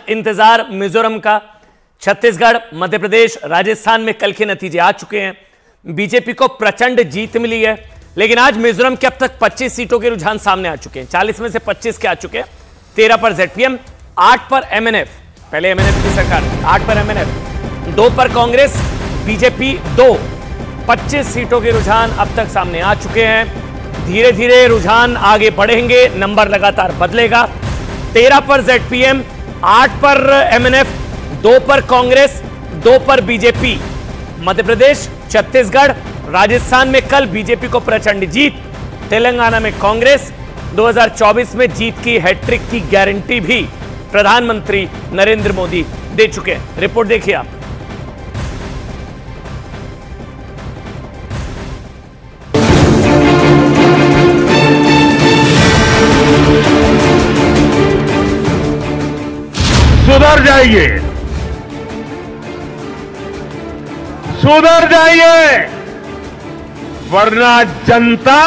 इंतजार मिजोरम का। छत्तीसगढ़, मध्य प्रदेश, राजस्थान में कल के नतीजे आ चुके हैं। बीजेपी को प्रचंड जीत मिली है, लेकिन आज मिजोरम के अब तक 25 सीटों के रुझान सामने आ चुके हैं। 40 में से 25 के आ चुके हैं। 13 पर जेडपीएम, 8 पर एमएनएफ, पहले एमएनएफ की सरकार, 8 पर एमएनएफ, 2 पर कांग्रेस, बीजेपी 2। 25 सीटों के रुझान अब तक सामने आ चुके हैं। धीरे धीरे रुझान आगे बढ़ेंगे, नंबर लगातार बदलेगा। 13 पर जेडपीएम, 8 पर एमएनएफ, 2 पर कांग्रेस, 2 पर बीजेपी। मध्य प्रदेश, छत्तीसगढ़, राजस्थान में कल बीजेपी को प्रचंड जीत। तेलंगाना में कांग्रेस। 2024 में जीत की हैट्रिक की गारंटी भी प्रधानमंत्री नरेंद्र मोदी दे चुके हैं। रिपोर्ट देखिए आप। सुधर जाइए, सुधर जाइए, वरना जनता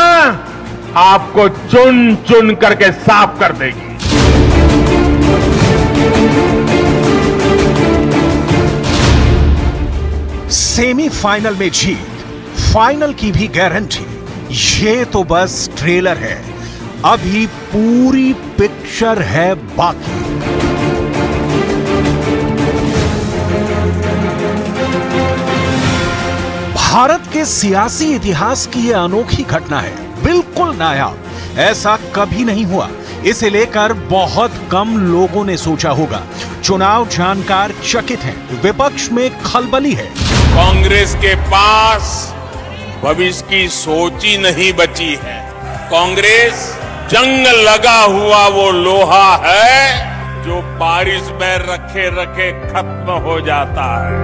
आपको चुन चुन करके साफ कर देगी। सेमीफाइनल में जीत, फाइनल की भी गारंटी, ये तो बस ट्रेलर है। अभी पूरी पिक्चर है बाकी। भारत के सियासी इतिहास की यह अनोखी घटना है, बिल्कुल नायाब। ऐसा कभी नहीं हुआ। इसे लेकर बहुत कम लोगों ने सोचा होगा। चुनाव जानकार चकित हैं, विपक्ष में खलबली है। कांग्रेस के पास भविष्य की सोच ही नहीं बची है। कांग्रेस जंग लगा हुआ वो लोहा है जो बारिश में रखे रखे खत्म हो जाता है।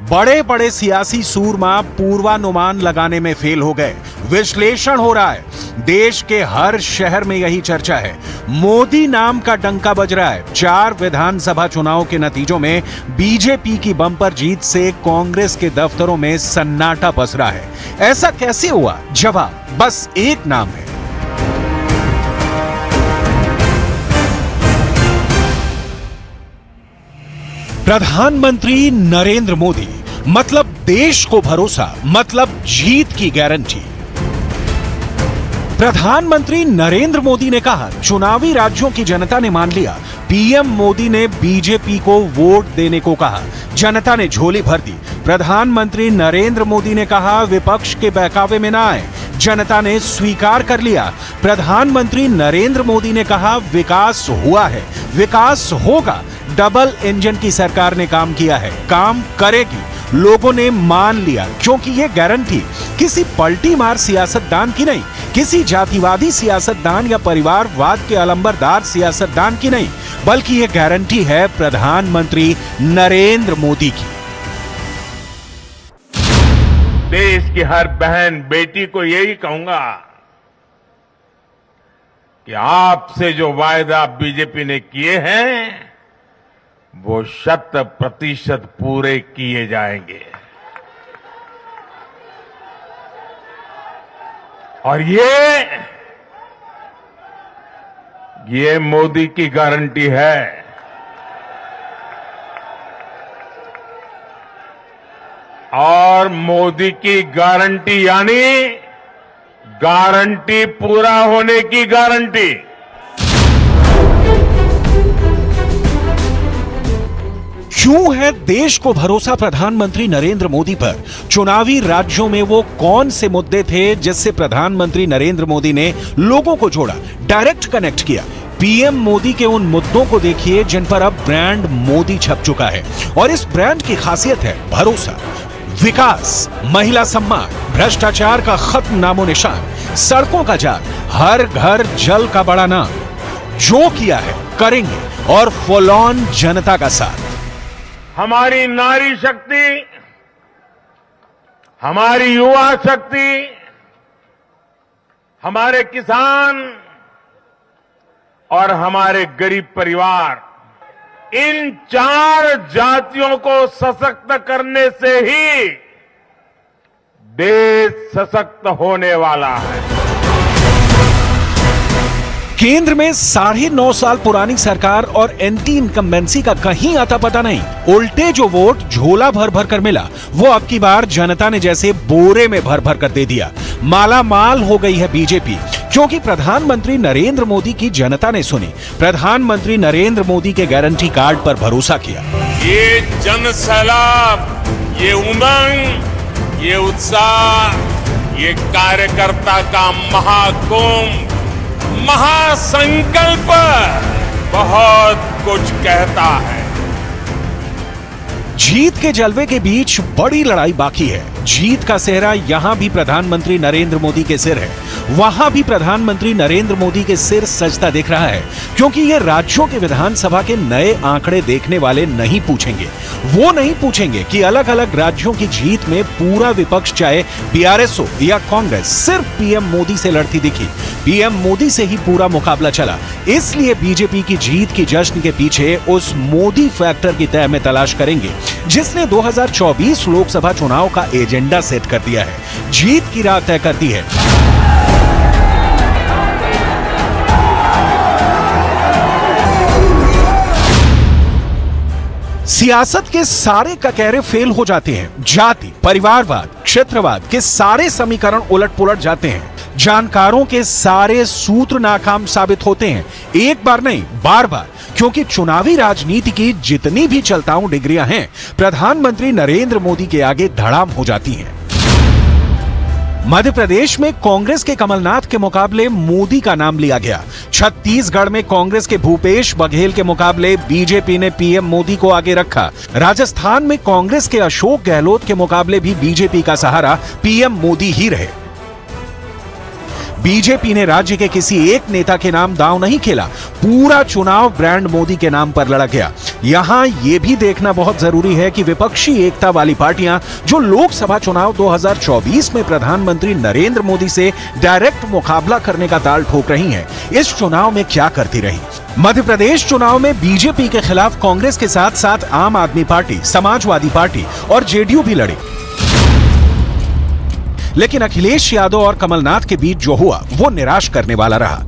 बड़े बड़े सियासी सूरमा पूर्वानुमान लगाने में फेल हो गए। विश्लेषण हो रहा है। देश के हर शहर में यही चर्चा है। मोदी नाम का डंका बज रहा है। 4 विधानसभा चुनाव के नतीजों में बीजेपी की बम्पर जीत से कांग्रेस के दफ्तरों में सन्नाटा पस रहा है। ऐसा कैसे हुआ? जवाब बस एक नाम है। प्रधानमंत्री नरेंद्र मोदी, मतलब देश को भरोसा, मतलब जीत की गारंटी। प्रधानमंत्री नरेंद्र मोदी ने कहा, चुनावी राज्यों की जनता ने मान लिया। पीएम मोदी ने बीजेपी को वोट देने को कहा, जनता ने झोली भर दी। प्रधानमंत्री नरेंद्र मोदी ने कहा, विपक्ष के बहकावे में ना आए, जनता ने स्वीकार कर लिया। प्रधानमंत्री नरेंद्र मोदी ने कहा, विकास हुआ है, विकास होगा। डबल इंजन की सरकार ने काम किया है, काम करेगी। लोगों ने मान लिया, क्योंकि यह गारंटी किसी पलटी मार सियासतदान की नहीं, किसी जातिवादी सियासतदान या परिवारवाद के अलंबरदार सियासतदान की नहीं, बल्कि यह गारंटी है प्रधानमंत्री नरेंद्र मोदी की। देश की हर बहन बेटी को यही कहूंगा कि आपसे जो वायदा बीजेपी ने किए हैं वो 100% पूरे किए जाएंगे। और ये मोदी की गारंटी है। और मोदी की गारंटी यानी गारंटी पूरा होने की गारंटी। क्यों है देश को भरोसा प्रधानमंत्री नरेंद्र मोदी पर? चुनावी राज्यों में वो कौन से मुद्दे थे जिससे प्रधानमंत्री नरेंद्र मोदी ने लोगों को जोड़ा, डायरेक्ट कनेक्ट किया? पीएम मोदी के उन मुद्दों को देखिए जिन पर अब ब्रांड मोदी छप चुका है। और इस ब्रांड की खासियत है भरोसा, विकास, महिला सम्मान, भ्रष्टाचार का खत्म नामो निशान, सड़कों का जाल, हर घर जल का बड़ा नाम। जो किया है करेंगे, और फुल ऑन जनता का साथ। हमारी नारी शक्ति, हमारी युवा शक्ति, हमारे किसान और हमारे गरीब परिवार, इन 4 जातियों को सशक्त करने से ही देश सशक्त होने वाला है। केंद्र में 9.5 साल पुरानी सरकार और एंटी इनकम्बेंसी का कहीं आता पता नहीं। उल्टे जो वोट झोला भर भर कर मिला, वो अब की बार जनता ने जैसे बोरे में भर भर कर दे दिया। माला माल हो गई है बीजेपी, क्योंकि प्रधानमंत्री नरेंद्र मोदी की जनता ने सुनी। प्रधानमंत्री नरेंद्र मोदी के गारंटी कार्ड पर भरोसा किया। ये जन सैलाब, ये उमंग, ये उत्साह, ये कार्यकर्ता का महाकुंभ, महासंकल्प बहुत कुछ कहता है। जीत के जलवे के बीच बड़ी लड़ाई बाकी है। जीत का सेहरा यहां भी प्रधानमंत्री नरेंद्र मोदी के सिर है, वहां भी प्रधानमंत्री नरेंद्र मोदी के सिर सजता दिख रहा है, क्योंकि ये राज्यों के विधानसभा के नए आंकड़े देखने वाले नहीं पूछेंगे। वो नहीं पूछेंगे कि अलग अलग राज्यों की जीत में पूरा विपक्ष, चाहे बीआरएस हो या कांग्रेस, सिर्फ पीएम मोदी से लड़ती दिखी। पीएम मोदी से ही पूरा मुकाबला चला। इसलिए बीजेपी की जीत की जश्न के पीछे उस मोदी फैक्टर की तह में तलाश करेंगे, जिसने 2024 लोकसभा चुनाव का एजेंडा सेट कर दिया है, जीत की राह तय करती है। सियासत के सारे ककहरे फेल हो जाते हैं। जाति, परिवारवाद, क्षेत्रवाद के सारे समीकरण उलट पुलट जाते हैं। जानकारों के सारे सूत्र नाकाम साबित होते हैं, एक बार नहीं बार बार, क्योंकि चुनावी राजनीति की जितनी भी चलताऊ डिग्रियां हैं, प्रधानमंत्री नरेंद्र मोदी के आगे धड़ाम हो जाती हैं। मध्य प्रदेश में कांग्रेस के कमलनाथ के मुकाबले मोदी का नाम लिया गया। छत्तीसगढ़ में कांग्रेस के भूपेश बघेल के मुकाबले बीजेपी ने पीएम मोदी को आगे रखा। राजस्थान में कांग्रेस के अशोक गहलोत के मुकाबले भी बीजेपी का सहारा पीएम मोदी ही रहे। बीजेपी ने राज्य के किसी एक नेता के नाम दांव नहीं खेला, पूरा चुनाव ब्रांड मोदी के नाम पर लड़ा गया। यहां यह भी देखना बहुत जरूरी है कि विपक्षी एकता वाली पार्टियां जो लोकसभा चुनाव 2024 में प्रधानमंत्री नरेंद्र मोदी से डायरेक्ट मुकाबला करने का ताल ठोक रही हैं, इस चुनाव में क्या करती रही। मध्य प्रदेश चुनाव में बीजेपी के खिलाफ कांग्रेस के साथ साथ आम आदमी पार्टी, समाजवादी पार्टी और जेडीयू भी लड़ी, लेकिन अखिलेश यादव और कमलनाथ के बीच जो हुआ वो निराश करने वाला रहा।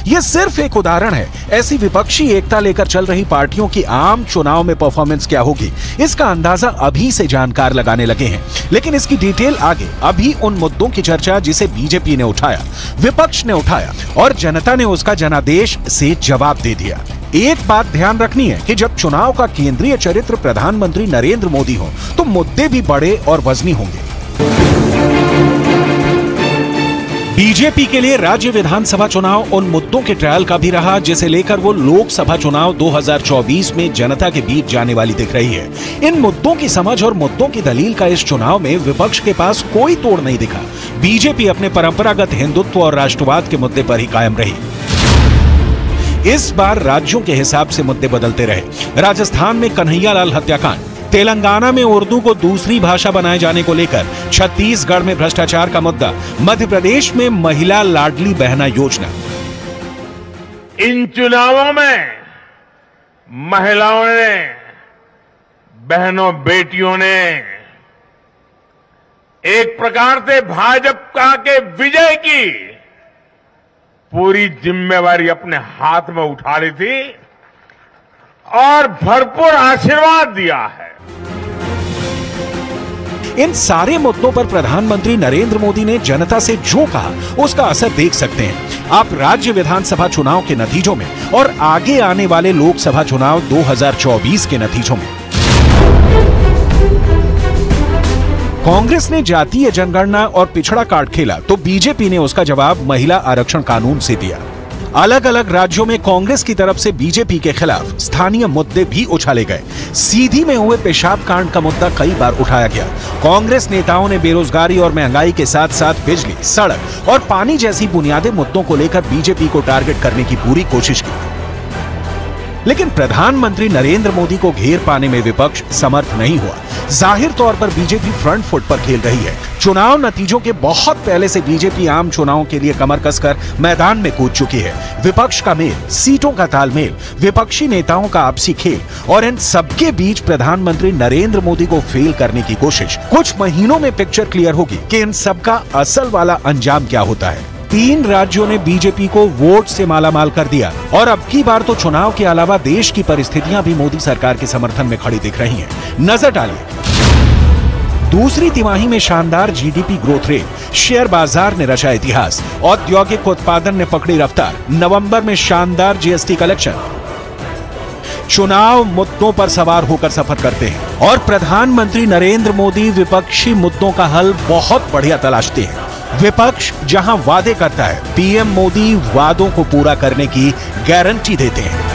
यह सिर्फ एक उदाहरण है। ऐसी विपक्षी एकता लेकर चल रही पार्टियों की आम चुनाव में परफॉर्मेंस क्या होगी, इसका अंदाजा अभी से जानकार लगाने लगे हैं। लेकिन इसकी डिटेल आगे। अभी उन मुद्दों की चर्चा जिसे बीजेपी ने उठाया, विपक्ष ने उठाया और जनता ने उसका जनादेश से जवाब दे दिया। एक बात ध्यान रखनी है कि जब चुनाव का केंद्रीय चरित्र प्रधानमंत्री नरेंद्र मोदी हो, तो मुद्दे भी बड़े और वजनी होंगे। बीजेपी के लिए राज्य विधानसभा चुनाव उन मुद्दों के ट्रायल का भी रहा जिसे लेकर वो लोकसभा चुनाव 2024 में जनता के बीच जाने वाली दिख रही है। इन मुद्दों की समझ और मुद्दों की दलील का इस चुनाव में विपक्ष के पास कोई तोड़ नहीं दिखा। बीजेपी अपने परंपरागत हिंदुत्व और राष्ट्रवाद के मुद्दे पर ही कायम रही। इस बार राज्यों के हिसाब से मुद्दे बदलते रहे। राजस्थान में कन्हैयालाल हत्याकांड, तेलंगाना में उर्दू को दूसरी भाषा बनाए जाने को लेकर, छत्तीसगढ़ में भ्रष्टाचार का मुद्दा, मध्य प्रदेश में महिला लाडली बहना योजना। इन चुनावों में महिलाओं ने, बहनों बेटियों ने एक प्रकार से भाजपा के विजय की पूरी जिम्मेवारी अपने हाथ में उठा ली थी और भरपूर आशीर्वाद दिया है। इन सारे मुद्दों पर प्रधानमंत्री नरेंद्र मोदी ने जनता से जो कहा उसका असर देख सकते हैं आप राज्य विधानसभा चुनाव के नतीजों में और आगे आने वाले लोकसभा चुनाव 2024 के नतीजों में। कांग्रेस ने जातीय जनगणना और पिछड़ा कार्ड खेला तो बीजेपी ने उसका जवाब महिला आरक्षण कानून से दिया। अलग अलग राज्यों में कांग्रेस की तरफ से बीजेपी के खिलाफ स्थानीय मुद्दे भी उछाले गए। सीधी में हुए पेशाब कांड का मुद्दा कई बार उठाया गया। कांग्रेस नेताओं ने बेरोजगारी और महंगाई के साथ साथ बिजली, सड़क और पानी जैसी बुनियादी मुद्दों को लेकर बीजेपी को टारगेट करने की पूरी कोशिश की, लेकिन प्रधानमंत्री नरेंद्र मोदी को घेर पाने में विपक्ष समर्थ नहीं हुआ। जाहिर तौर पर बीजेपी फ्रंट फुट पर खेल रही है। चुनाव नतीजों के बहुत पहले से बीजेपी आम चुनावों के लिए कमर कसकर मैदान में कूद चुकी है। विपक्ष का मेल, सीटों का तालमेल, विपक्षी नेताओं का आपसी खेल और इन सबके बीच प्रधानमंत्री नरेंद्र मोदी को फेल करने की कोशिश। कुछ महीनों में पिक्चर क्लियर होगी कि इन सबका असल वाला अंजाम क्या होता है। 3 राज्यों ने बीजेपी को वोट से मालामाल कर दिया और अब की बार तो चुनाव के अलावा देश की परिस्थितियां भी मोदी सरकार के समर्थन में खड़ी दिख रही हैं। नजर डालिए, दूसरी तिमाही में शानदार जीडीपी ग्रोथ रेट, शेयर बाजार ने रचा इतिहास, औद्योगिक उत्पादन ने पकड़ी रफ्तार, नवंबर में शानदार जीएसटी कलेक्शन। चुनाव मुद्दों पर सवार होकर सफर करते हैं और प्रधानमंत्री नरेंद्र मोदी विपक्षी मुद्दों का हल बहुत बढ़िया तलाशते हैं। विपक्ष जहां वादे करता है, पीएम मोदी वादों को पूरा करने की गारंटी देते हैं।